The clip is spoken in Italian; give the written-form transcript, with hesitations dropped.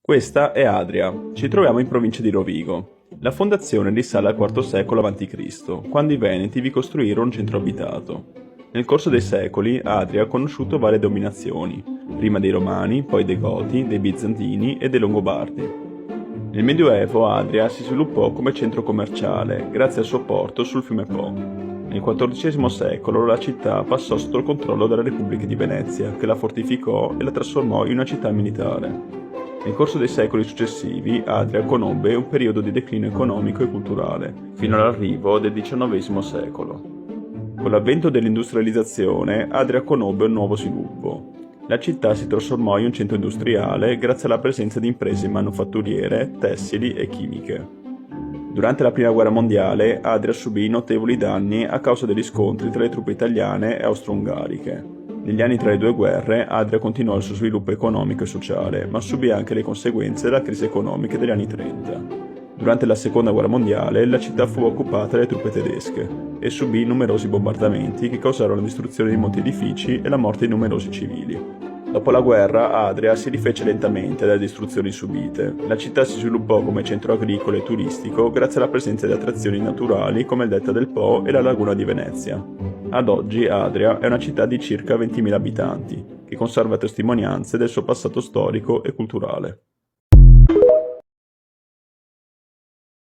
Questa è Adria. Ci troviamo in provincia di Rovigo. La fondazione risale al IV secolo a.C., quando i Veneti vi costruirono un centro abitato. Nel corso dei secoli Adria ha conosciuto varie dominazioni, prima dei Romani, poi dei Goti, dei Bizantini e dei Longobardi. Nel Medioevo Adria si sviluppò come centro commerciale, grazie al suo porto sul fiume Po. Nel XIV secolo la città passò sotto il controllo della Repubblica di Venezia, che la fortificò e la trasformò in una città militare. Nel corso dei secoli successivi, Adria conobbe un periodo di declino economico e culturale, fino all'arrivo del XIX secolo. Con l'avvento dell'industrializzazione, Adria conobbe un nuovo sviluppo. La città si trasformò in un centro industriale grazie alla presenza di imprese manufatturiere, tessili e chimiche. Durante la Prima Guerra Mondiale, Adria subì notevoli danni a causa degli scontri tra le truppe italiane e austro-ungariche. Negli anni tra le due guerre, Adria continuò il suo sviluppo economico e sociale, ma subì anche le conseguenze della crisi economica degli anni 30. Durante la Seconda Guerra Mondiale, la città fu occupata dalle truppe tedesche e subì numerosi bombardamenti che causarono la distruzione di molti edifici e la morte di numerosi civili. Dopo la guerra, Adria si rifece lentamente dalle distruzioni subite. La città si sviluppò come centro agricolo e turistico grazie alla presenza di attrazioni naturali come il delta del Po e la laguna di Venezia. Ad oggi Adria è una città di circa 20.000 abitanti, che conserva testimonianze del suo passato storico e culturale.